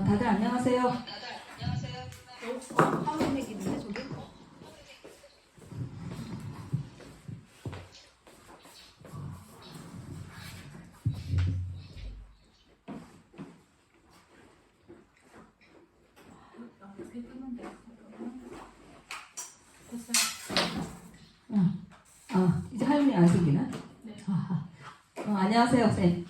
다들 안녕하세요. 화면 얘기인데 저기? 이제 할머니 안 생기나? 네. 안녕하세요, 쌤.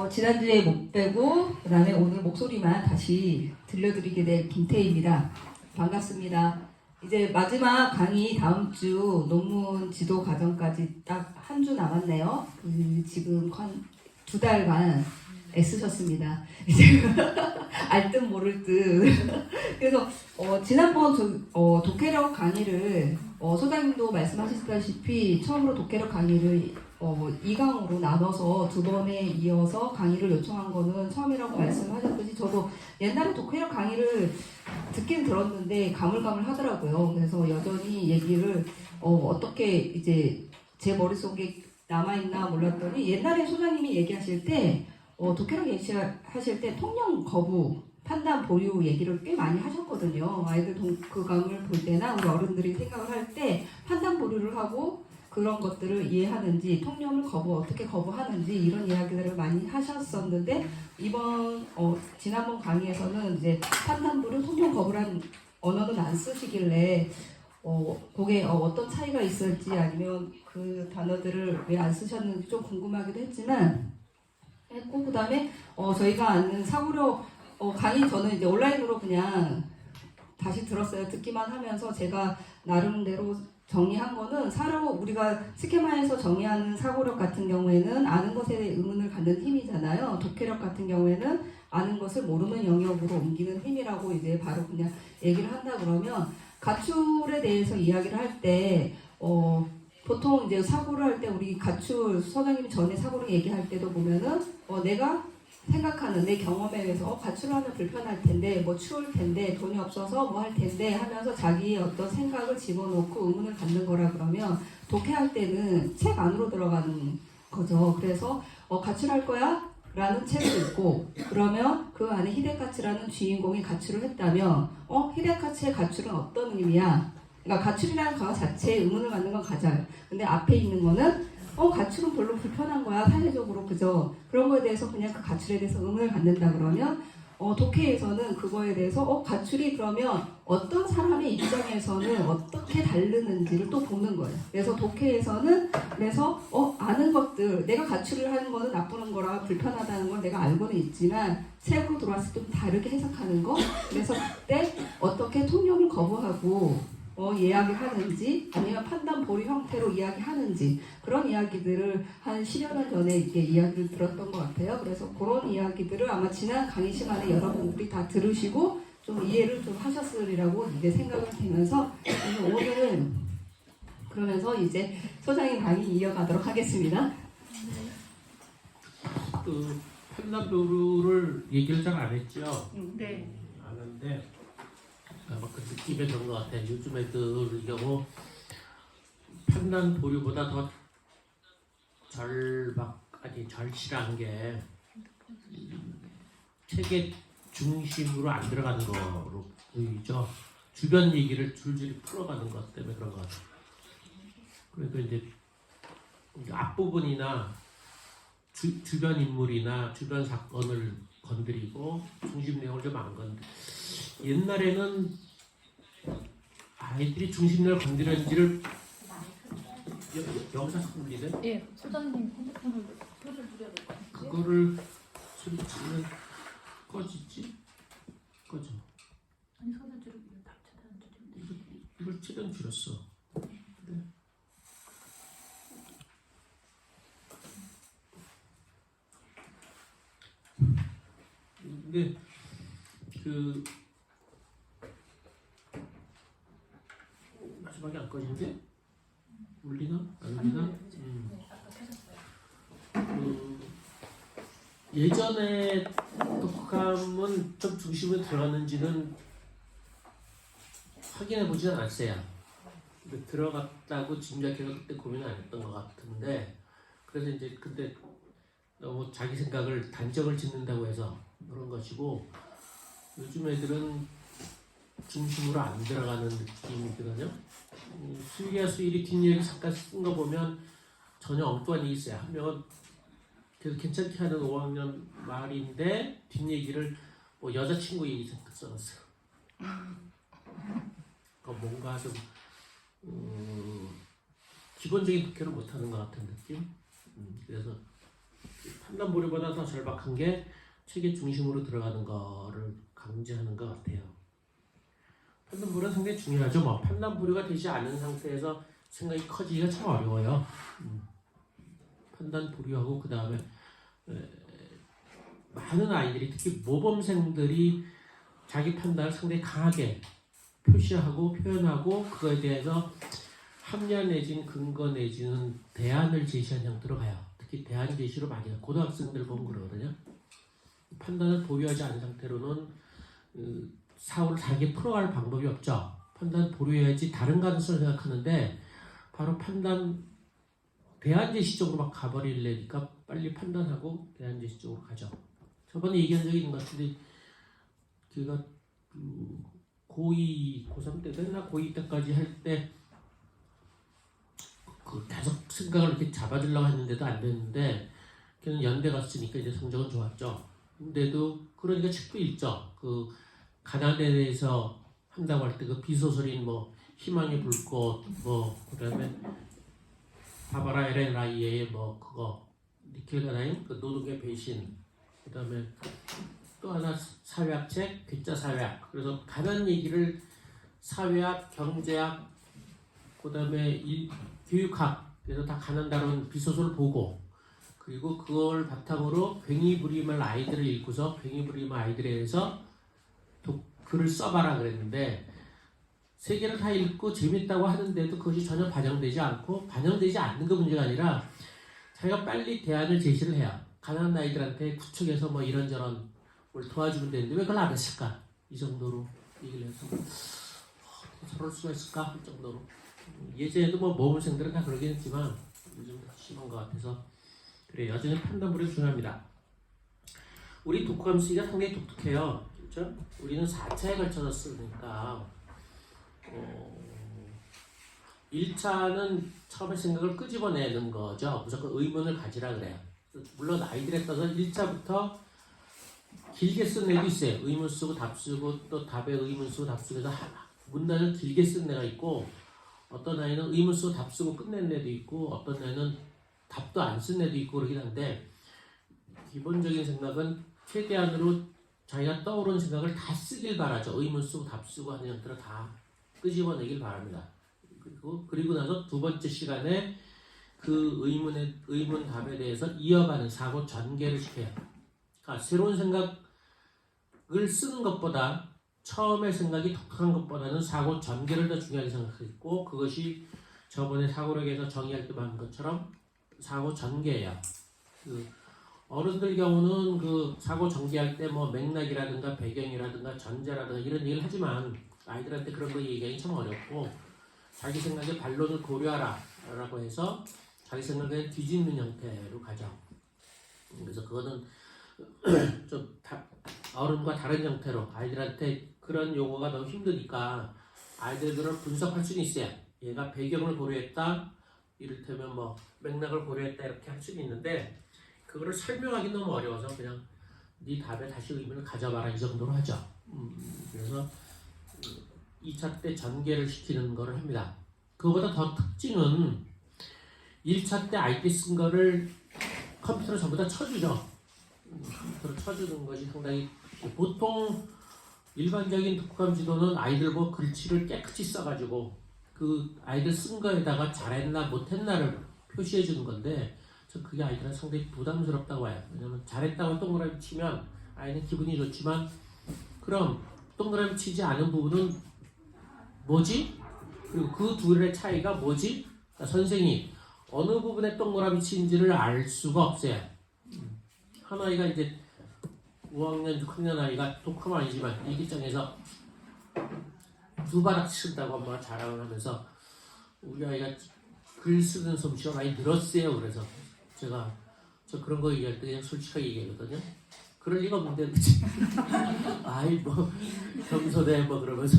지난주에 못 뵈고 그다음에 오늘 목소리만 다시 들려드리게 될 김태희입니다. 반갑습니다. 이제 마지막 강의 다음 주 논문 지도 과정까지 딱 한 주 남았네요. 지금 한 2달간 애쓰셨습니다. 이제 알 듯 모를 듯. 그래서 지난번 독해력 강의를 소장님도 말씀하셨다시피 처음으로 독해력 강의를 2강으로 나눠서 2번에 이어서 강의를 요청한 거는 처음이라고 말씀하셨듯이 저도 옛날에 독해력 강의를 듣긴 들었는데 가물가물 하더라고요. 그래서 여전히 얘기를 어떻게 이제 제 머릿속에 남아있나 몰랐더니 옛날에 소장님이 얘기하실 때 독해력 얘기하실 때 통령 거부 판단 보유 얘기를 꽤 많이 하셨거든요. 아이들 독후감을 볼 때나 우리 어른들이 생각을 할 때 판단 보류를 하고 그런 것들을 이해하는지 통념을 어떻게 거부하는지 이런 이야기들을 많이 하셨었는데 지난번 강의에서는 이제 판단 보류, 통념 거부란 언어는 안 쓰시길래 그게 어떤 차이가 있을지 아니면 그 단어들을 왜 안 쓰셨는지 좀 궁금하기도 했지만 했고 그 다음에 저희가 아는 사고력 강의 저는 이제 온라인으로 그냥 다시 들었어요. 듣기만 하면서 제가 나름대로 정리한 거는 우리가 스케마에서 정의하는 사고력 같은 경우에는 아는 것에 대해 의문을 갖는 힘이잖아요. 독해력 같은 경우에는 아는 것을 모르는 영역으로 옮기는 힘이라고 이제 바로 그냥 얘기를 한다 그러면 가출에 대해서 이야기를 할 때 보통 이제 사고를 할 때 우리 가출 소장님이 전에 사고를 얘기할 때도 보면은 내가 생각하는 내 경험에 의해서 가출을 하면 불편할 텐데 뭐 추울 텐데 돈이 없어서 뭐 할 텐데 하면서 자기의 어떤 생각을 집어넣고 의문을 갖는 거라 그러면 독해할 때는 책 안으로 들어가는 거죠. 그래서 가출할 거야? 라는 책을 읽고 그러면 그 안에 히데카츠라는 주인공이 가출을 했다면 히데카츠의 가출은 어떤 의미야? 그러니까 가출이라는 거 자체에 의문을 갖는 건 가장 근데 앞에 있는 거는 가출은 별로 불편한 거야 사회적으로 그죠? 그런 거에 대해서 그냥 그 가출에 대해서 의문을 갖는다 그러면 독해에서는 그거에 대해서 가출이 그러면 어떤 사람의 입장에서는 어떻게 다르는지를 또 보는 거예요. 그래서 독해에서는 아는 것들 내가 가출을 하는 거는 나쁘는 거라 불편하다는 걸 내가 알고는 있지만 책으로 들어왔을 때 좀 다르게 해석하는 거 그래서 그때 어떻게 통념을 거부하고 이야기를 하는지 아니면 판단 보류 형태로 이야기하는지 그런 이야기들을 한 10여 년 전에 이야기를 들었던 것 같아요. 그래서 그런 이야기들을 아마 지난 강의 시간에 여러분들이 다 들으시고 좀 이해를 좀 하셨으리라고 이제 생각을 되면서 오늘은 그러면서 이제 소장님 강의 이어가도록 하겠습니다. 그 판단 보류를 얘기를 잘 안 했죠. 네. 안 하는데 아마 그 느낌에 그런 것 같아요. 요즘 애들 경우 판단 보류보다 더 절실한 게 책의 중심으로 안 들어가는 거로 보이죠. 주변 얘기를 줄줄이 풀어가는 것 때문에 그런 것 같아요. 그래도 이제 앞부분이나 주변 인물이나 주변 사건을 건드리고 중심 내용을 좀 안 건드리고 옛날에는 아이들이 중심 내용을 건드렸는지를 여기서 울리네? 예, 소장님 핸드폰을 켜를 드려야 될 것 같아요. 그거를 소리치면 꺼지지? 꺼져. 아니 소리를 다 차단 줄이면 이걸 최대한 줄였어. 그래. 근데 마지막에 안 꺼지는데? 울리나? 안 울리나? 아까 켜졌어요. 예전에 독감은 좀 중심에 들어갔는지는 확인해 보지는 않았어요. 근데 들어갔다고 짐작해서 그때 고민을 안 했던 것 같은데 그래서 이제 근데 너무 자기 생각을 단정을 짓는다고 해서 그런 것이고 요즘 애들은 중심으로 안 들어가는 느낌이거든요. 수기와 수일이 뒷얘기 잠깐 쓴 거 보면 전혀 엉뚱한 얘기 있어요. 한 명은 그래도 괜찮게 하는 5학년 말인데 뒷얘기를 뭐 여자친구 얘기 잠깐 써놨어요. 그러니까 뭔가 좀 기본적인 독해를 못하는 것 같은 느낌. 그래서 판단 보류보다 더 절박한 게 책의 중심으로 들어가는 거를 강조하는 것 같아요. 판단 보류가 상당히 중요하죠. 뭐 판단 보류가 되지 않은 상태에서 생각이 커지기가 참 어려워요. 판단 보류하고 그 다음에 많은 아이들이 특히 모범생들이 자기 판단을 상당히 강하게 표시하고 표현하고 그거에 대해서 합리화 내지는 근거 내지는 대안을 제시한 형태로 가요. 특히 대안 제시로 많이 가요. 고등학생들 보면 그러거든요. 판단을 보유하지 않은 상태로는 사고를 다르게 풀어갈 방법이 없죠. 판단 보류해야지 다른 가능성을 생각하는데 바로 판단 대안 제시 쪽으로 막 가버리려니까 빨리 판단하고 대안 제시 쪽으로 가죠. 저번에 얘기한 적이 있는 것 같은데 제가 고2, 고3 때나 고2 때까지 할 때 그 계속 생각을 이렇게 잡아주려고 했는데도 안 됐는데 걔는 연대 갔으니까 이제 성적은 좋았죠. 근데도 그러니까 책도 읽죠. 그 가난에 대해서 한다고 할 때 그 비소설인 뭐 희망의 불꽃 뭐 그다음에 바바라 에렌 라이에의 뭐 그거 니켈 가나임 그 노동의 배신 그다음에 또 하나 사회학 책 괴짜 사회학. 그래서 가난 얘기를 사회학 경제학 그다음에 교육학 그래서 다 가난 다룬 비소설을 보고 그리고 그걸 바탕으로 괭이 부림을 아이들을 읽고서 괭이 부림을 아이들에 대해서 글을 써봐라 그랬는데 세 개를 다 읽고 재밌다고 하는데도 그것이 전혀 반영되지 않고 반영되지 않는 게 문제가 아니라 자기가 빨리 대안을 제시를 해요. 가난한 아이들한테 구축해서 뭐 이런저런 뭘 도와주면 되는데 왜 그걸 안 했을까? 이 정도로 얘기를 해서 저럴 수가 있을까? 할 정도로 예전에도 뭐 모범생들은 다 그러긴 했지만 요즘 더 심한 것 같아서 그래 여전히 판단물이 중요합니다. 우리 독후감 쓰기가 상당히 독특해요. 그렇죠? 우리는 4차에 걸쳐서 쓰니까 1차는 처음에 생각을 끄집어내는 거죠. 무조건 의문을 가지라 그래요. 물론 아이들에 따라서 1차부터 길게 쓴 애도 있어요. 의문 쓰고 답 쓰고 또 답에 의문 쓰고 답 쓰고 해서 문단을 길게 쓴 애가 있고 어떤 아이는 의문 쓰고 답 쓰고 끝낸 애도 있고 어떤 애는 답도 안 쓴 애도 있고 그러긴 한데 기본적인 생각은 최대한으로 자기가 떠오르는 생각을 다 쓰길 바라죠. 의문 쓰고 답 쓰고 하는 형태로 다 끄집어내길 바랍니다. 그리고 나서 두 번째 시간에 그 의문 답에 대해서 이어가는 사고 전개를 시켜요. 그러니까 새로운 생각을 쓰는 것보다 처음에 생각이 독특한 것보다는 사고 전개를 더 중요하게 생각했고 그것이 저번에 사고력에서 정의할 때 말한 것처럼 사고 전개예요. 어른들 경우는 그 사고 전개할 때 뭐 맥락이라든가 배경이라든가 전제라든가 이런 얘기를 하지만 아이들한테 그런 거 얘기하기 참 어렵고 자기 생각에 반론을 고려하라 라고 해서 자기 생각에 뒤집는 형태로 가죠. 그래서 그거는 좀 어른과 다른 형태로 아이들한테 그런 용어가 너무 힘드니까 아이들을 분석할 수는 있어요. 얘가 배경을 고려했다 이를테면 뭐 맥락을 고려했다 이렇게 할 수는 있는데 그거를 설명하기 너무 어려워서 그냥 네 답에 다시 의미를 가져봐라 이 정도로 하죠. 그래서 2차 때 전개를 시키는 거를 합니다. 그거보다 더 특징은 1차 때 아이들이 쓴 거를 컴퓨터로 전부 다 쳐주죠. 컴퓨터로 쳐주는 것이 상당히 보통 일반적인 독후감 지도는 아이들 보고 글씨를 깨끗이 써가지고 그 아이들 쓴 거에다가 잘했나 못했나를 표시해 주는 건데 저 그게 아이들은 상당히 부담스럽다고 해요. 왜냐면 잘했다고 동그라미 치면 아이는 기분이 좋지만 그럼 동그라미 치지 않은 부분은 뭐지? 그리고 그 둘의 차이가 뭐지? 그러니까 선생이 어느 부분에 동그라미 친지를 알 수가 없어요. 한 아이가 이제 5학년, 6학년 아이가 독후감 아니지만 일기장에서 두 바닥 친다고 엄마가 자랑을 하면서 우리 아이가 글 쓰는 솜씨가 많이 늘었어요. 그래서 제가 저 그런 거 얘기할 때 그냥 솔직하게 얘기하거든요. 그럴 리가 없는데 그치? 아이 뭐 겸손해 뭐 그러면서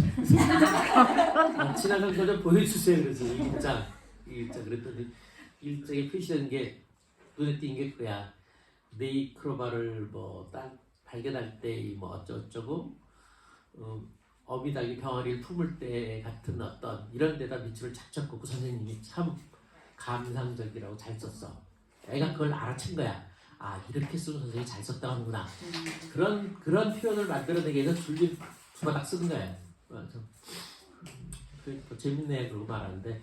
지나간 거 좀 보여주세요. 그래서 이 일자 그랬더니 일자에 표시된 게 눈에 띈 게 그야. 네이크로바를 뭐 딱 발견할 때 뭐 어쩌고 어미닭이 병아리를 품을 때 같은 어떤 이런 데다 밑줄을 착착 긋고 선생님이 참 감상적이라고 잘 썼어. 애가 그걸 알아챈 거야. 아 이렇게 쓰면 선생님이 잘 썼다 하는구나. 그런 표현을 만들어내기 위해서 줄줄 두 바닥 쓰는 거야. 맞아. 재밌네 그러고 말하는데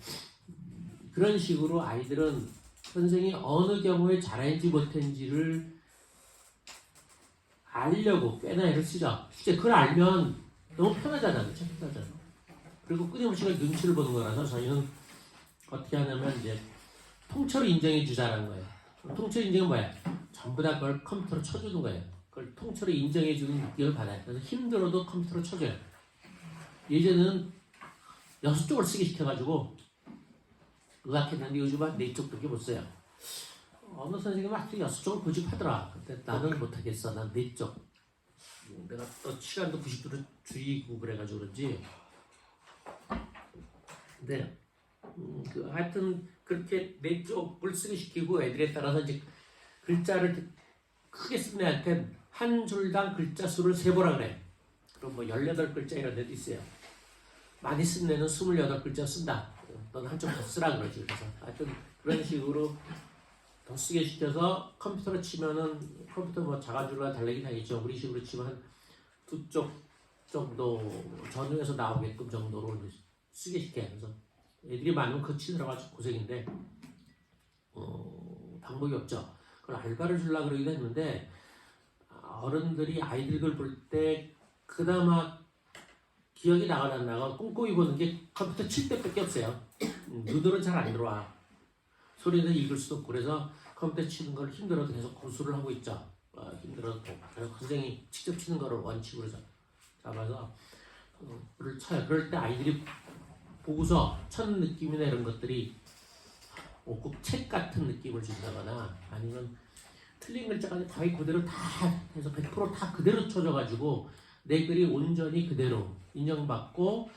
그런 식으로 아이들은 선생이 어느 경우에 잘했는지 못했는지를 알려고 꽤나 애를 쓰죠. 실제 그걸 알면 너무 편하잖아. 그렇죠? 편하잖아. 그리고 끊임없이 눈치를 보는 거라서 저희는 어떻게 하냐면 이제 통째로 인정해 주자라는 거예요. 통째로 인정은 뭐야? 전부 다 그걸 컴퓨터로 쳐주는 거예요. 그걸 통째로 인정해 주는 느낌을 받아요. 그래서 힘들어도 컴퓨터로 쳐줘요. 예전에는 6쪽을 쓰게 시켜가지고 의학했는데 요즘은 4쪽밖에 못 써요. 어느 선생님은 아직도 6쪽을 고집하더라. 근데 나는 못하겠어. 난 4쪽. 내가 또 시간도 90도로 줄이고 그래가지고 그런지. 근데 하여튼 그렇게 4쪽을 쓰게 시키고 애들에 따라서 이제 글자를 크게 쓴 애한테 한 줄당 글자 수를 세보라 그래. 그럼 뭐 18글자 이런 데도 있어요. 많이 쓴 애는 28글자 쓴다. 너는 한쪽 더 쓰라 그러지. 그래서 하여튼 그런 식으로 더 쓰게 시켜서 컴퓨터로 치면은 컴퓨터 뭐 자가줄과 달래기 다 있죠. 우리 식으로 치면 한 2쪽 정도 전후에서 나오게끔 정도로 쓰게 시켜요. 그래서 애들이 많으면 그거 치느라고 아주 고생인데 방법이 없죠. 그걸 알바를 주려고 그러기도 했는데 어른들이 아이들 걸 볼 때 그나마 기억이 나가나 안 나가 꼼꼼히 보는 게 컴퓨터 칠 때밖에 없어요. 눈으로는 잘 안 들어와. 소리는 읽을 수도 없고 그래서 컴퓨터 치는 걸 힘들어도 계속 고수를 하고 있죠. 힘들어도 그래서 선생님이 직접 치는 거를 원칙으로 잡아서 불을 쳐요. 그럴 때 아이들이 보고서 첫 느낌이나 이런 것들이 꼭 책 같은 느낌을 준다거나 아니면 틀린 글자까지 거의 그대로 다 해서 100% 그대로 쳐줘가지고 내 글이 온전히 그대로 인정받고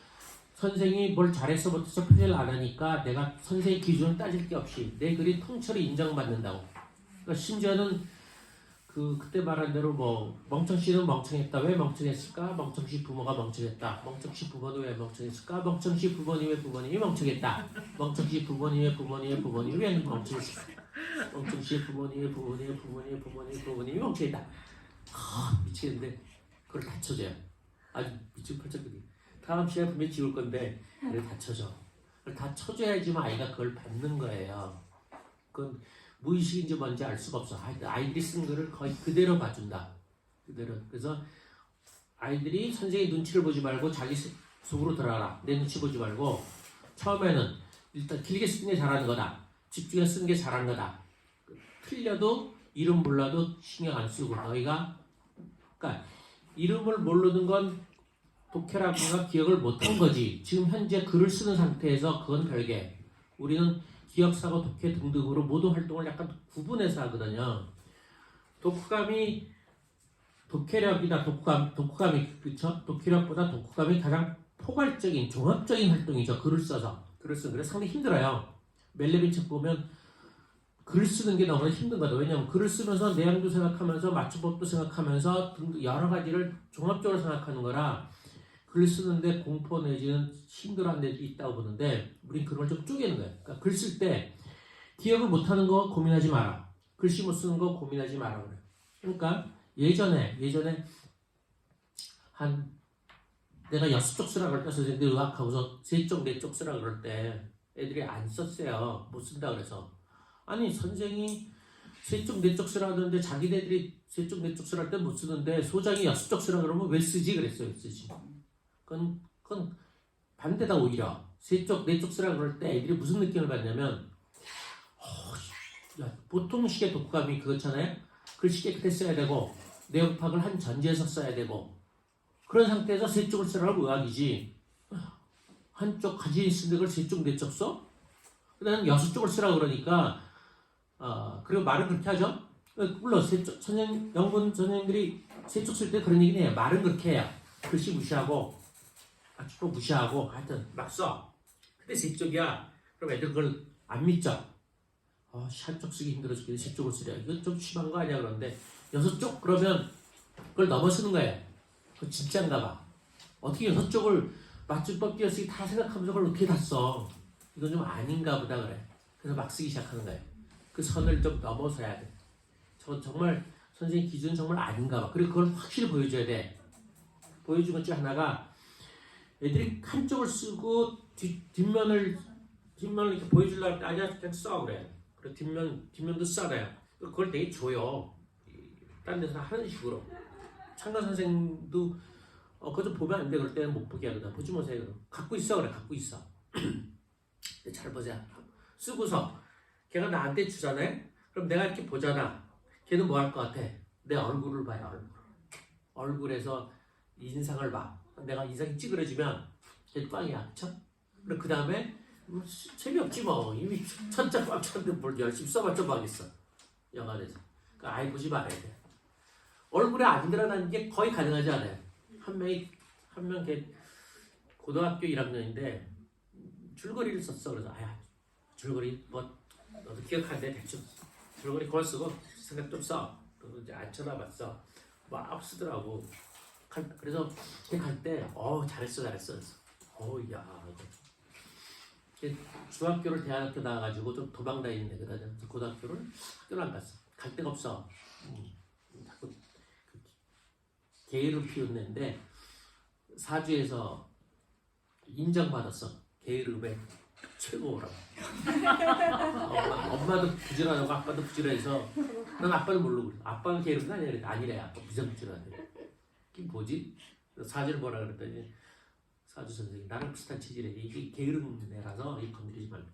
선생이 뭘 잘했어 못해서 표현을 안 하니까 내가 선생의 기준을 따질 게 없이 내 글이 통째로 인정받는다고. 그러니까 심지어는 그때 말한 대로 뭐 멍청씨는 멍청했다. 왜 멍청했을까? 멍청씨 부모가 멍청했다. 멍청씨 부모는 왜 멍청했을까? 멍청씨 부모님의 부모님이 멍청했다. 멍청씨 부모님의 부모님의 부모님이 왜 멍청했을까? 멍청씨 부모님의 부모님의 부모님의 부모님이 멍청했다. 미치겠는데 그걸 다 쳐줘요. 아주 미친 펄쩍거리. 다음 시간에 분명히 지울 건데 그걸 다 쳐줘. 그걸 다 쳐줘야지만 아이가 그걸 받는 거예요. 그건 무의식인지 뭔지 알 수가 없어. 아이들이 쓴 거를 거의 그대로 봐준다. 그대로. 그래서 아이들이 선생의 눈치를 보지 말고 자기 속으로 들어가라. 내 눈치 보지 말고 처음에는 일단 길게 쓰는 게 잘하는 거다. 집중해서 쓰는 게 잘하는 거다. 틀려도 이름 몰라도 신경 안 쓰고 너희가 그러니까 이름을 모르는 건 독해라든가 기억을 못한 거지. 지금 현재 글을 쓰는 상태에서 그건 별개. 우리는 기억사고 독해 등등으로 모든 활동을 약간 구분해서 하거든요. 독후감이 독해력이나 독후감이 그렇죠? 독해력보다 독후감이 가장 포괄적인 종합적인 활동이죠. 글을 써서 글을 쓰는 그래서 상당히 힘들어요. 멜레빈 책 보면 글 쓰는 게 너무나 힘든 거다. 왜냐하면 글을 쓰면서 내용도 생각하면서 맞춤법도 생각하면서 등등 여러 가지를 종합적으로 생각하는 거라 글 쓰는데 공포 내지는 힘들어하는 애들이 있다고 보는데 우린 그걸 좀 쪼개는 거예요. 그러니까 글 쓸 때 기억을 못하는 거 고민하지 마라. 글씨 못 쓰는 거 고민하지 마라 그래요. 그러니까 예전에 한 내가 6쪽 쓰라 그럴 때 선생님들 의학하고서 3쪽 4쪽 쓰라 그럴 때 애들이 안 썼어요. 못 쓴다 그래서 아니 선생이 3쪽 4쪽 쓰라 하는데 자기네들이 3쪽 4쪽 쓰라 할 때 못 쓰는데 소장이 6쪽 쓰라 그러면 왜 쓰지 그랬어요. 왜 쓰지? 그건 반대다 오히려 3쪽 4쪽 쓰라 그럴 때 애들이 무슨 느낌을 받냐면 보통 식의 독후감이 그렇잖아요. 글씨 깨끗이 써야 되고 내용 파악을 한 전제에서 써야 되고 그런 상태에서 3쪽을 쓰라고 의학이지 한쪽 가지고 있는 걸 3쪽 4쪽 써? 그다음 6쪽을 쓰라고 그러니까 그리고 말은 그렇게 하죠. 물론 영분 선생님들이 세쪽 쓸 때 그런 얘기는 해요. 말은 그렇게 해요. 글씨 무시하고 또 무시하고 하여튼 막 써. 근데 세쪽이야. 그럼 애들 그걸 안 믿죠. 한쪽 쓰기 힘들어 죽겠네. 세쪽을 쓰려. 이거 좀 심한 거 아니야 그런데 6쪽 그러면 그걸 넘어 쓰는 거예요. 그거 진짜인가 봐. 어떻게 6쪽을 맞춤법 띄어쓰기 다 생각하면서 그걸 어떻게 다 써. 이건 좀 아닌가 보다 그래. 그래서 막 쓰기 시작하는 거예요. 그 선을 좀 넘어서야 돼. 저 정말 선생님 기준 정말 아닌가 봐. 그리고 그걸 확실히 보여줘야 돼. 보여준 것 중 하나가 애들이 한쪽을 쓰고 뒷면을 이렇게 보여주려고 할 때 아니야 그냥 써 그래. 그리고 뒷면도 써요. 그걸 되게 줘요. 딴 데서 하는 식으로. 창간 선생도 그거 좀 보면 안 돼. 그럴 때는 못 보게 하거든. 보지 마세요. 그럼. 갖고 있어 그래. 갖고 있어. 잘 보자. 쓰고서 걔가 나한테 주잖아요. 그럼 내가 이렇게 보잖아. 걔는 뭐 할 것 같아? 내 얼굴을 봐요. 얼굴에서 인상을 봐. 내가 인상이 찌그러지면 걔 꽝이야. 그쵸? 그 다음에 재미없지 뭐. 이미 천장 꽉 찼는데 뭘 열심히 써봤자 뭐 하겠어. 영화에서. 그러니까 아예 보지 말아야 돼. 얼굴에 안 드러나는 게 거의 가능하지 않아요. 한 명 걔 고등학교 1학년인데 줄거리를 썼어. 그래서 줄거리 뭐 너도 기억하는데 대충 줄거리 그걸 쓰고 생각 좀 써. 그리고 이제 안 쳐다봤어. 막 쓰더라고. 그래서 걔 갈 때 잘했어. 그래서 야 중학교를 대학교 나와가지고 좀 도망 다니는 애거든. 고등학교를 학교를 안 갔어. 갈 데가 없어. 자꾸 게으름 피우는 애인데 사주에서 인정받았어. 게으름의 최고라고. 엄마도 부지런하고 아빠도 부지런해서 난 아빠는 모르고 그래. 아빠는 게으름은 아니래. 아빠 부지런하대. 이게 뭐지? 사주를 보라 그랬더니 사주 선생님 나랑 비슷한 체질에 이게 게으름 애라서 이 건드리지 말고.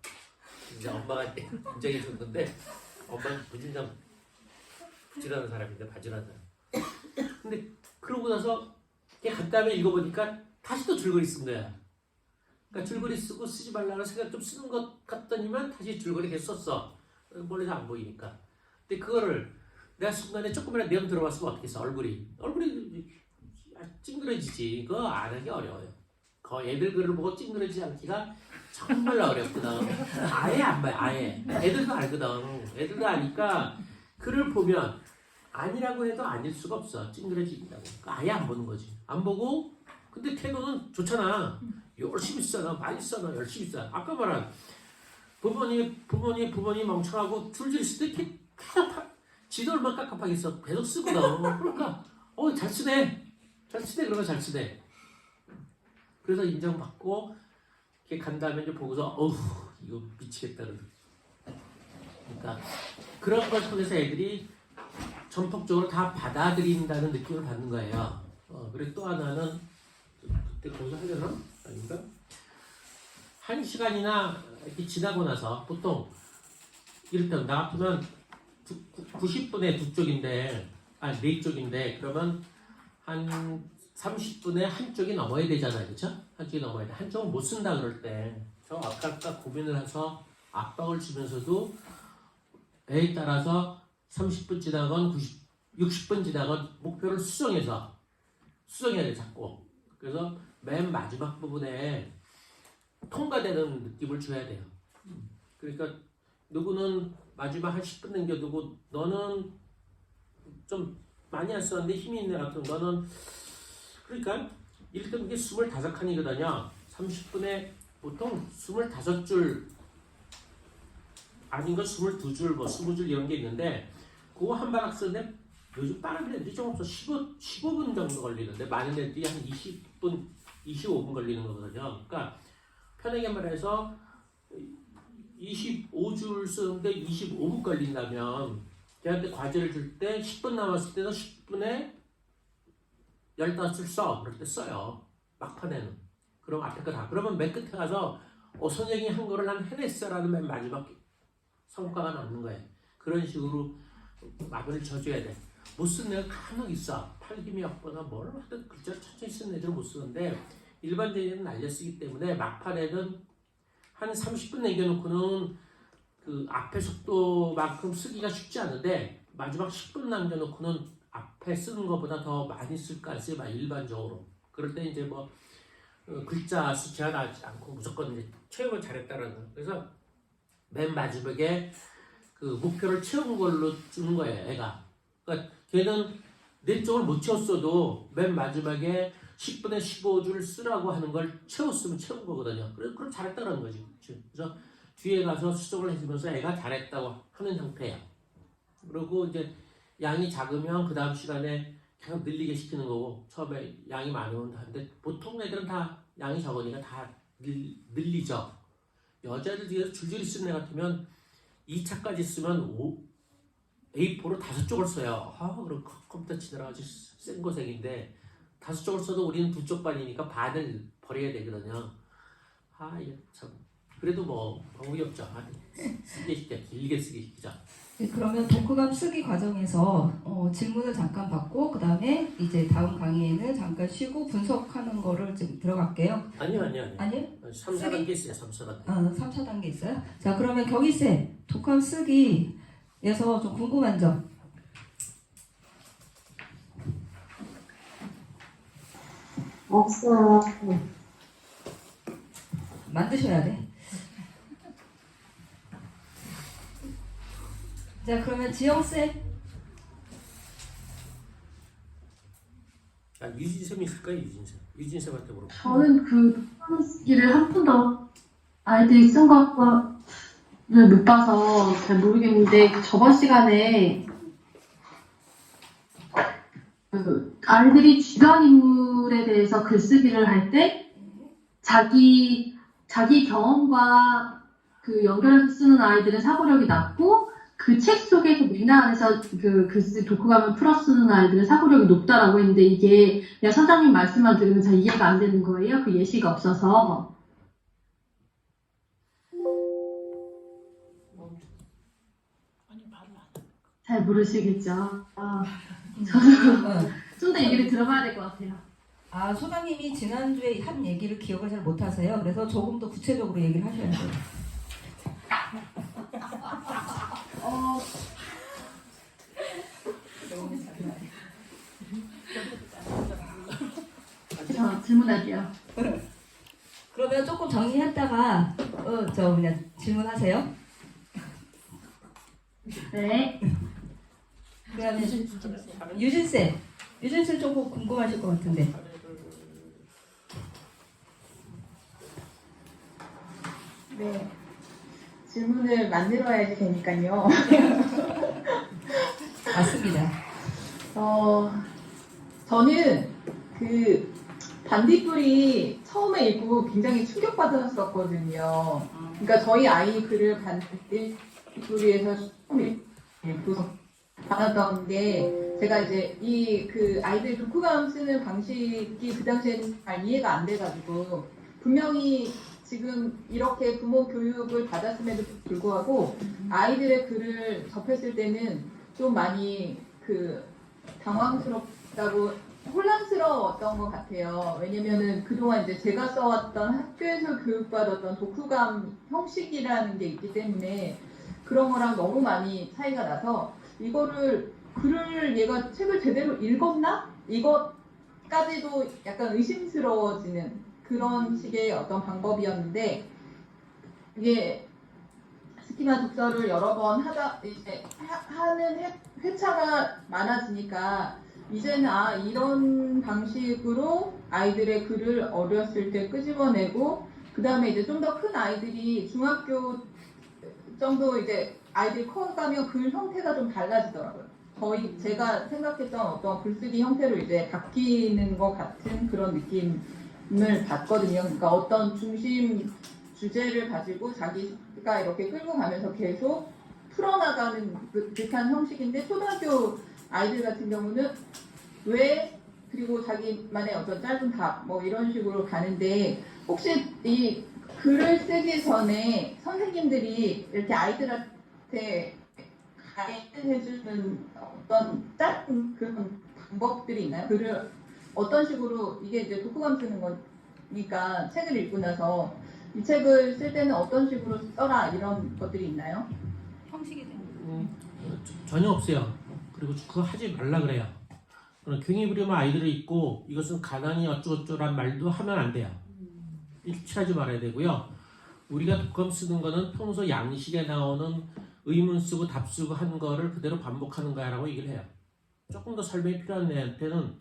이제 엄마가 인정해 줬는데 엄마는 부지런한 사람인데 바지런한 사람. 근데 그러고 나서 걔 간 다음에 읽어보니까 다시 또 줄거리 쓴 거야. 그러니까 줄거리 쓰고 쓰지 말라고 생각 좀 쓰는 것 같더니만 다시 줄거리 계속 썼어. 멀리서 안 보이니까. 근데 그거를 내가 순간에 조금이라도 내용 들어봤으면 어떻게 써? 얼굴이 찡그러지지. 그거 안 하기 어려워요. 애들 글을 보고 찡그러지지 않기가 정말 어렵거든. 아예 안 봐요. 아예. 애들도 알거든. 애들도 아니까 글을 보면 아니라고 해도 아닐 수가 없어. 찡그러진다고. 아예 안 보는 거지. 안 보고 근데 태도는 좋잖아. 열심히 써나 많이 써나 열심히 써. 아까 말한 부모님 멍청하고 줄줄이 쓸 때 이렇게 지도 얼마나 깝깝하겠어. 계속 쓰거든. 그러니까 잘 쓰네 그러면 잘 쓰네. 그래서 인정받고 이렇게 간 다음에 이제 보고서 이거 미치겠다. 그러니까 그런 걸 통해서 애들이 전폭적으로 다 받아들인다는 느낌을 받는 거예요. 그리고 또 하나는 그때 거기서 하려나? 아닌가? 1시간이나 이렇게 지나고 나서 보통 이를테면 나 같으면 90분에 2쪽인데 4쪽인데 그러면 한 30분에 한쪽이 넘어야 되잖아요. 그렇죠? 한쪽이 넘어야 돼. 한쪽은 못 쓴다 그럴 때 저 아까 고민을 해서 압박을 주면서도 애에 따라서 30분 지나건 60분 지나건 목표를 수정해야 돼 자꾸. 그래서 맨 마지막 부분에 통과되는 느낌을 줘야 돼요. 그러니까 누구는 마지막 한 10분 남겨두고 너는 좀 많이 안 썼는데 힘이 있네 같은 너는 그러니까 이를테면 이게 25칸이거든요. 30분에 보통 25줄 아닌 건 22줄 뭐 20줄 이런 게 있는데 그거 한 바락 쓰는데 요즘 빠른 애들이 좀 없어. 15분 정도 걸리는데 많은 애들이 한 20분 25분 걸리는 거거든요. 그러니까 편하게 말해서 25줄 쓰는데 25분 걸린다면 걔한테 과제를 줄 때 10분 남았을 때도 10분에 15줄 써. 그럴 때 써요. 막판에는. 그럼 앞에 거 다. 그러면 맨 끝에 가서 선생님이 한 거를 난 해냈어라는 맨 마지막 성과가 남는 거예요. 그런 식으로 마무리를 쳐줘야 돼. 못 쓰는 애가 간혹 있어. 팔김이 없거나 뭘 하든 글자를 천천히 쓰는 애들은 못 쓰는데 일반적인 날려쓰기 때문에 막판에는 한 30분 남겨놓고는 그 앞에 속도만큼 쓰기가 쉽지 않은데 마지막 10분 남겨놓고는 앞에 쓰는 것보다 더 많이 쓸 가능성이 일반적으로. 그럴 때 이제 뭐 글자 수 제한하지 않고 무조건 이제 채우면 잘했다라는 거. 그래서 맨 마지막에 그 목표를 채운 걸로 주는 거예요, 애가. 그러니까 걔는 내 쪽을 못 채웠어도 맨 마지막에 10분에 15줄 쓰라고 하는 걸 채웠으면 채운 거거든요. 그럼 잘했다는 거지. 그래서 뒤에 가서 수정을 해주면서 애가 잘했다고 하는 형태예요. 그리고 이제 양이 작으면 그 다음 시간에 계속 늘리게 시키는 거고, 처음에 양이 많으면 하는데 보통 애들은 다 양이 적으니까 다 늘리죠. 여자들 중에서 줄줄이 쓰는 애 같으면 2차까지 쓰면 A4로 5쪽을 써요. 그럼 컴퓨터 치느라 아주 생고생인데 5쪽을 써도 우리는 2쪽 반이니까 반을 버려야 되거든요. 이게 참 그래도 뭐 방법이 없죠. 쓰게 시켜, 길게 쓰게 시키자. 네, 그러면 독후감 쓰기 과정에서 질문을 잠깐 받고 그 다음에 이제 다음 강의에는 잠깐 쉬고 분석하는 거를 지금 들어갈게요. 아니요. 아니요? 3, 4단계 있어요. 3, 4단계. 3, 4단계 있어요? 자, 그러면 경희쌤, 독후감 쓰기에서 좀 궁금한 점. 없어요. 만드셔야 돼. 자, 그러면 지영쌤. 유진쌤이 있을까요? 유진쌤한테 물어봐. 저는 그 쓰기를 한 번도 아이들이 쓴 거를 못 봐서 잘 모르겠는데 저번 시간에 그 아이들이 주변 인물에 대해서 글쓰기를 할 때 자기 경험과 그 연결해서 쓰는 아이들은 사고력이 낮고 그 책 속에서 맥락 안에서 그 글쓰기 독후감을 풀어 쓰는 아이들은 사고력이 높다라고 했는데 이게 그냥 선생님 말씀만 들으면 잘 이해가 안 되는 거예요. 그 예시가 없어서. 잘 모르시겠죠. 저도 좀 더 얘기를 들어봐야 될 것 같아요. 소장님이 지난주에 한 얘기를 기억을 잘 못하세요. 그래서 조금 더 구체적으로 얘기를 하셔야 돼요. 저 질문할게요. 그러면 조금 정리했다가 그냥 질문하세요. 네. 그러면 유진쌤 조금 궁금하실 것 같은데. 네. 질문을 만들어야지 되니까요. 맞습니다. 저는 그 반딧불이 처음에 읽고 굉장히 충격받았었거든요. 그러니까 저희 아이 글을 반딧불이에서 처음 읽고 받았던 게 제가 이제 그 아이들 독후감 쓰는 방식이 그 당시에는 잘 이해가 안 돼가지고 분명히 지금 이렇게 부모 교육을 받았음에도 불구하고 아이들의 글을 접했을 때는 좀 많이 그 당황스럽다고 혼란스러웠던 것 같아요. 왜냐면은 그동안 이제 제가 써왔던 학교에서 교육받았던 독후감 형식이라는 게 있기 때문에 그런 거랑 너무 많이 차이가 나서 이거를 글을 얘가 책을 제대로 읽었나? 이것까지도 약간 의심스러워지는 그런 식의 어떤 방법이었는데 이게 스키마 독서를 여러 번 하는 회차가 많아지니까 이제는 이런 방식으로 아이들의 글을 어렸을 때 끄집어내고 그 다음에 이제 좀 더 큰 아이들이 중학교 정도 이제 아이들이 커가면 글 형태가 좀 달라지더라고요. 제가 생각했던 어떤 글쓰기 형태로 이제 바뀌는 것 같은 그런 느낌을 받거든요. 그러니까 어떤 중심 주제를 가지고 자기가 이렇게 끌고 가면서 계속 풀어나가는 듯한 형식인데 초등학교 아이들 같은 경우는 그리고 자기만의 어떤 짧은 답 뭐 이런 식으로 가는데 혹시 이 글을 쓰기 전에 선생님들이 이렇게 아이들한테 가이드해주는 어떤 짧은 그런 방법들이 있나요? 글을 어떤 식으로 이게 이제 독후감 쓰는 거니까 책을 읽고 나서 이 책을 쓸 때는 어떤 식으로 써라 이런 것들이 있나요? 형식이 돼요. 전혀 없어요. 그리고 그거 하지 말라 그래요. 괜히 부리면 아이들이 있고 이것은 가난이 어쩌고저쩌란 말도 하면 안 돼요. 일치하지 말아야 되고요. 우리가 독감 쓰는 거는 평소 양식에 나오는 의문 쓰고 답 쓰고 한 거를 그대로 반복하는 거야 라고 얘기를 해요. 조금 더 설명이 필요한 애한테는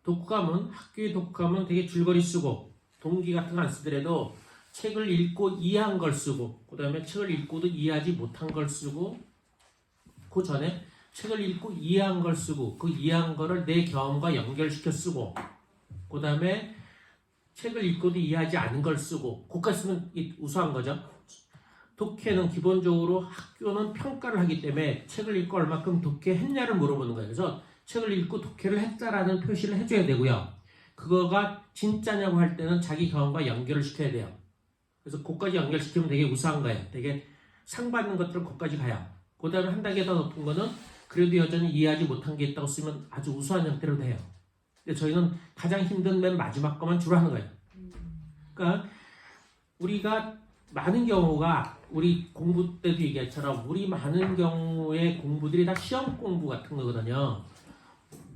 독감은 학교의 독감은 되게 줄거리 쓰고 동기 같은 거 안 쓰더라도 책을 읽고 이해한 걸 쓰고 그 다음에 책을 읽고도 이해하지 못한 걸 쓰고 그 전에 책을 읽고 이해한 걸 쓰고 그 이해한 거를 내 경험과 연결시켜 쓰고 그 다음에 책을 읽고도 이해하지 않은 걸 쓰고 그까지 쓰면 우수한 거죠. 독해는 기본적으로 학교는 평가를 하기 때문에 책을 읽고 얼마큼 독해했냐를 물어보는 거예요. 그래서 책을 읽고 독해를 했다라는 표시를 해줘야 되고요. 그거가 진짜냐고 할 때는 자기 경험과 연결을 시켜야 돼요. 그래서 그까지 연결시키면 되게 우수한 거예요. 되게 상 받는 것들은 그까지 가요. 그 다음에 한 단계 더 높은 거는 그래도 여전히 이해하지 못한 게 있다고 쓰면 아주 우수한 형태로 돼요. 근데 저희는 가장 힘든 맨 마지막 것만 주로 하는 거예요. 그러니까 우리가 많은 경우가 우리 공부 때도 얘기했처럼 우리 많은 경우의 공부들이 다 시험 공부 같은 거거든요.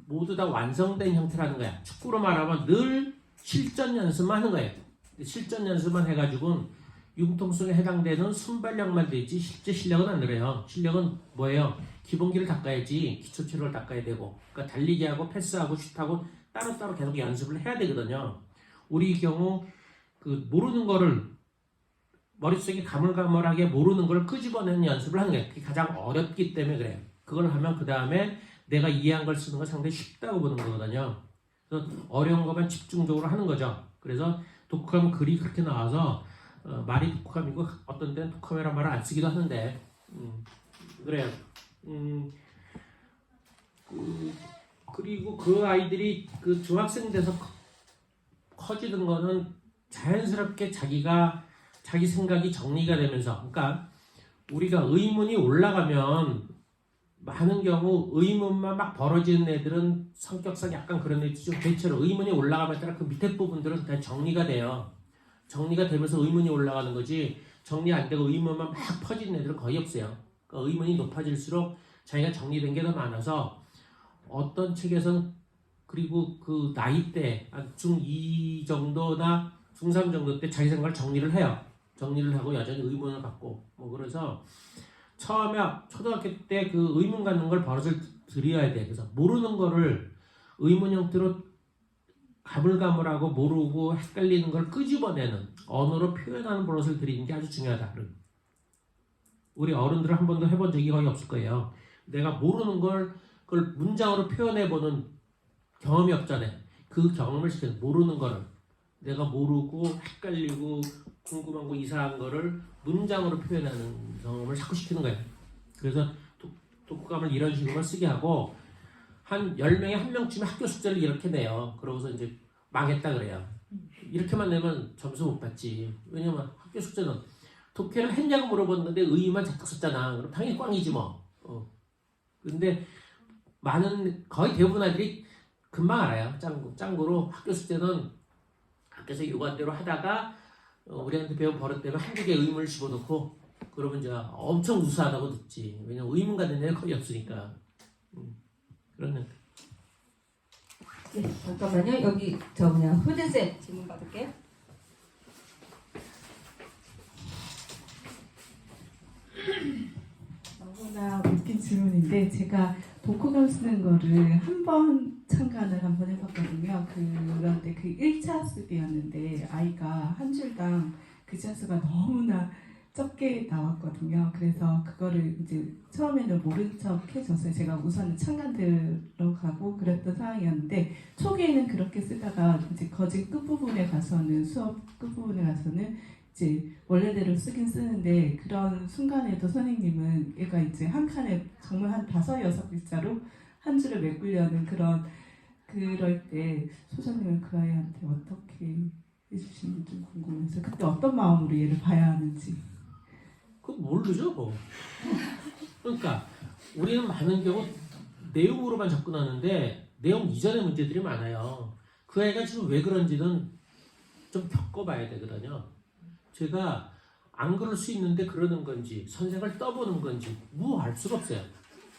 모두 다 완성된 형태라는 거야. 축구로 말하면 늘 실전 연습만 하는 거예요. 실전 연습만 해가지고는 융통성에 해당되는 순발력만 되지 실제 실력은 안 늘어요. 실력은 뭐예요? 기본기를 닦아야지 기초 체력을 닦아야 되고 그러니까 달리기하고 패스하고 슛하고 따로따로 계속 연습을 해야 되거든요. 우리 경우 그 모르는 거를 머릿속에 가물가물하게 모르는 걸 끄집어내는 연습을 하는 거예요. 그게 가장 어렵기 때문에 그래요. 그걸 하면 그 다음에 내가 이해한 걸 쓰는 건 상당히 쉽다고 보는 거거든요. 그래서 어려운 것만 집중적으로 하는 거죠. 그래서 독후감 글이 그렇게 나와서 말이 독후감이고 어떤 때는 독후감이라는 말을 안 쓰기도 하는데 그래요. 그리고 그 아이들이 그 중학생 돼서 커지는 거는 자연스럽게 자기 생각이 정리가 되면서 그러니까 우리가 의문이 올라가면 많은 경우 의문만 막 벌어지는 애들은 성격상 약간 그런 애들이죠. 대체로 의문이 올라가면 따라 그 밑에 부분들은 다 정리가 돼요. 정리가 되면서 의문이 올라가는 거지 정리 안 되고 의문만 막 퍼지는 애들은 거의 없어요. 그러니까 의문이 높아질수록 자기가 정리된 게 더 많아서 어떤 책에서는 그리고 그 나이대 중2 정도나 중3 정도 때 자기 생각을 정리를 해요. 정리를 하고 여전히 의문을 갖고 뭐 그래서 처음에 초등학교 때 그 의문 갖는 걸 버릇을 들여야 돼. 그래서 모르는 거를 의문 형태로 가물가물하고 모르고 헷갈리는 걸 끄집어내는 언어로 표현하는 버릇을 들이는 게 아주 중요하다. 우리 어른들은 한 번도 해본 적이 거의 없을 거예요. 내가 모르는 걸 그걸 문장으로 표현해보는 경험이 없잖아요. 그 경험을 시키는 모르는 거를 내가 모르고 헷갈리고 궁금한 거 이상한 거를 문장으로 표현하는 경험을 자꾸 시키는 거예요. 그래서 독후감을 이런 식으로 쓰게 하고 한 10명에 1명쯤이 학교 숙제를 이렇게 내요. 그러고서 이제 망했다 그래요. 이렇게만 내면 점수 못 받지. 왜냐면 학교 숙제는 독해를 했냐고 물어봤는데 의의만 잔뜩 썼잖아. 그럼 당연히 꽝이지 뭐. 근데 거의 대부분 아이들이 금방 알아요. 짱구로 학교 숙제는 학교에서 요구한 대로 하다가 우리한테 배운 버릇 때문에 한두 개 의문을 집어넣고 그러면 이제 엄청 우수하다고 듣지. 왜냐면 의문 갖는 애는 거의 없으니까. 그러네. 네, 잠깐만요. 여기 효진쌤 질문 받을게요. 너무나 웃긴 질문인데 제가 독후감 쓰는 거를 한 번 참관을 한번 해봤거든요. 그런데 그 1차 쓰기였는데 아이가 한 줄당 글자 수가 너무나 적게 나왔거든요. 그래서 그거를 이제 처음에는 모른 척 해줬어요. 제가 우선은 참관 들어가고 그랬던 상황이었는데 초기에는 그렇게 쓰다가 이제 거진 끝부분에 가서는 수업 끝부분에 가서는 이제 원래대로 쓰긴 쓰는데 그런 순간에도 선생님은 얘가 이제 한 칸에 정말 한 5-6글자로 한 줄을 메꾸려는 그럴 때 소장님은 그 아이한테 어떻게 해주시는지 좀 궁금해서 그때 어떤 마음으로 얘를 봐야 하는지. 그거 모르죠 뭐. 그러니까 우리는 많은 경우 내용으로만 접근하는데 내용 이전의 문제들이 많아요. 그 애가 지금 왜 그런지는 좀 겪어봐야 되거든요. 제가 안 그럴 수 있는데 그러는 건지 선생을 떠보는 건지 알 수가 없어요.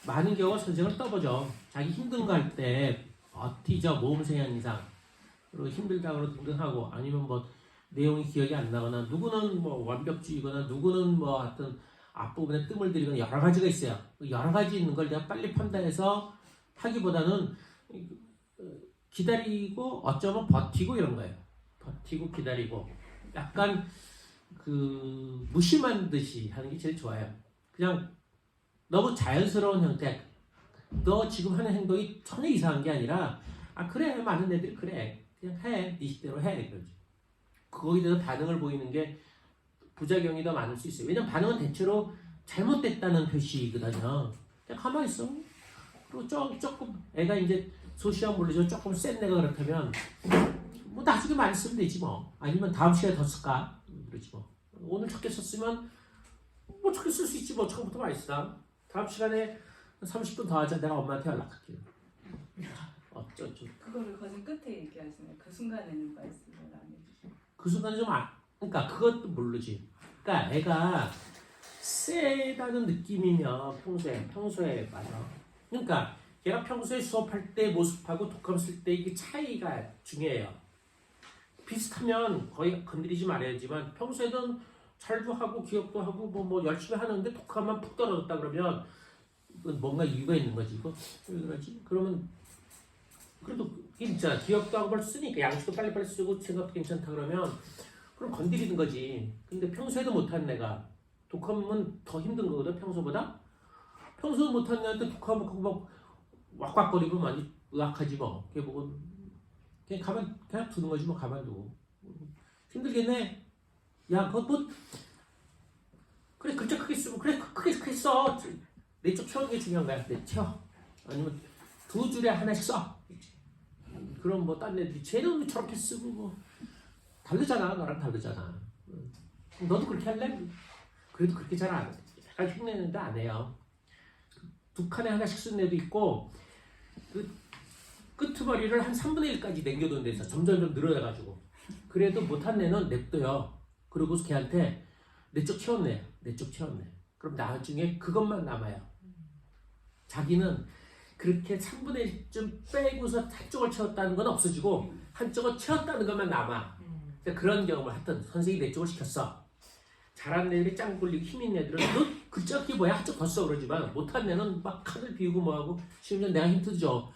많은 경우가 선생을 떠보죠. 자기 힘든 거 할 때 버티죠. 모험 성향 이상. 그리고 힘들다고 등등하고 아니면 뭐 내용이 기억이 안 나거나 누구는 뭐 완벽주의거나 누구는 뭐 하여튼 앞부분에 뜸을 들이거나 여러 가지가 있어요. 여러 가지 있는 걸 내가 빨리 판단해서 하기보다는 기다리고 어쩌면 버티고 이런 거예요. 버티고 기다리고 약간 그 무심한 듯이 하는 게 제일 좋아요. 그냥 너무 자연스러운 형태. 너 지금 하는 행동이 전혀 이상한 게 아니라 아 그래 많은 애들이 그래 그냥 해 네 식대로 해 그러지. 거기에 대해서 반응을 보이는 게 부작용이 더 많을 수 있어요. 왜냐면 반응은 대체로 잘못됐다는 표시거든요. 그냥 가만히 있어. 그리고 조금 애가 이제 소시한 물리죠. 조금 센 애가 그렇다면 뭐 나중에 많이 쓰면 되지 뭐. 아니면 다음 시간에 더 쓸까 그러지 뭐. 오늘 적게 썼으면 뭐 적게 쓸 수 있지 뭐. 처음부터 많이 쓰다. 다음 시간에 30분 더 하자. 내가 엄마한테 연락할게요. 어쩌죠. 그거를 거진 끝에 얘기하시네요. 그 순간에는 말씀을 안 해주시고. 그 순간에 그러니까 그것도 모르지. 그러니까 애가 세다는 느낌이면 평소에 맞아. 그러니까 걔가 평소에 수업할 때 모습하고 독감 쓸 때 이게 차이가 중요해요. 비슷하면 거의 건드리지 말아야지만 평소에는 잘도 하고 기억도 하고 뭐 열심히 하는데 독감만 푹 떨어졌다 그러면 이건 뭔가 이유가 있는 거지. 이거 왜 그러지? 그러면 그래도 진짜 기억도 하고 뭘 쓰니까 양식도 빨리빨리 쓰고 생각도 괜찮다 그러면 그럼 건드리는 거지. 근데 평소에도 못한 애가 독감은 더 힘든 거거든 평소보다. 평소 못한 애한테 독감하고 막 왁왁거리고 많이 의학하지 뭐. 그게 보고 그냥 두는 거지 뭐. 가만두고 힘들겠네. 야 그거 뭐 그래 글자 크게 쓰고 그래 크게 써. 내 쪽 채우는 게 중요한 거야. 내 채워. 아니면 두 줄에 하나씩 써. 그럼 뭐 딴 애들이 쟤는 왜 저렇게 쓰고 뭐 다르잖아. 나랑 다르잖아. 너도 그렇게 할래? 그래도 그렇게 잘 안 해. 약간 흉내내는데 안 해요. 두 칸에 하나씩 쓰는 애도 있고 그 끄트머리를 한 3분의 1까지 남겨둔 데서 점점 늘어나가지고 그래도 못한 애는 냅둬요. 그리고 걔한테 내 쪽 채웠네. 그럼 나중에 그것만 남아요. 자기는 그렇게 3분의 1쯤 빼고서 한쪽을 채웠다는 건 없어지고 한쪽을 채웠다는 것만 남아. 그러니까 그런 경험을 하여튼 선생님이 내 쪽을 시켰어. 잘하는 애들이 짱 굴리고 힘 있는 애들은 너 글자 그게 뭐야? 한쪽 더 써 그러지만 못한 애는 막 칸을 비우고 뭐하고 심지어 내가 힌트 줘.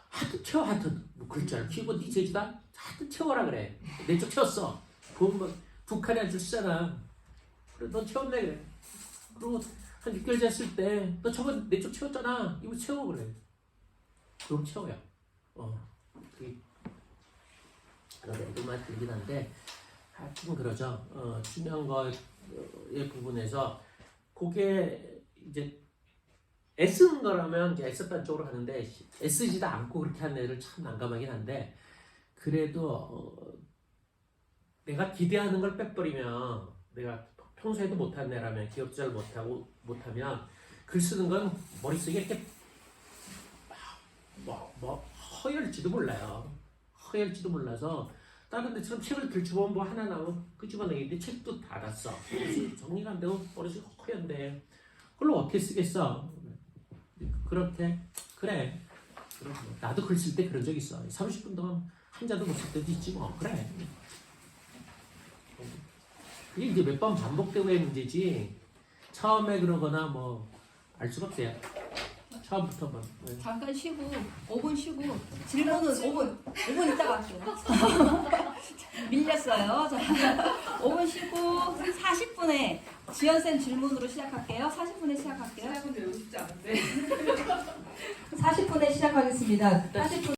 하여튼 채워 하여튼 뭐 글자를 키우고 네 재주다? 하여튼 채워라 그래. 내 쪽 채웠어. 그건 뭐두 칸에 한 줄 쓰잖아. 그래 넌 채웠네 그래. 그리고 한 6개월 지났을 때 너 저번 내 쪽 채웠잖아. 이거 채워 그래. 그럼 채워요. 그게 애들만 들긴 한데 하여튼 그러죠. 중요한 거의 부분에서 그게 이제 애쓰는 거라면 이제 애썼다는 쪽으로 가는데 애쓰지도 않고 그렇게 하는 애들 참 난감하긴 한데 그래도 내가 기대하는 걸 빼버리면 내가 평소에도 못하는 애라면 기억도 잘 못하면 글 쓰는 건 머릿속에 이렇게 허열지도 몰라요. 허열지도 몰라서 다른 데처럼 책을 들춰보면 뭐 하나 나오면 끄집어내겠는데 책도 닫았어. 정리가 안 되고 머릿속이 허연데 그걸 어떻게 쓰겠어. 그렇게 그래. 나도 글 쓸 때 그런 적 있어. 30분 동안 한자도 못 쓸 때도 있지 뭐. 그래. 그게 이제 몇 번 반복되고의 문제지 처음에 그러거나 뭐 알 수가 없어요. 처음부터 뭐. 잠깐 쉬고 5분 쉬고 질문은 5분 있다가 할게요. 밀렸어요. 자, 5분 쉬고 40분에 지연쌤 질문으로 시작할게요. 40분에 시작할게요. 4분 외우고 싶지 않은데. 40분에 시작하겠습니다. 40분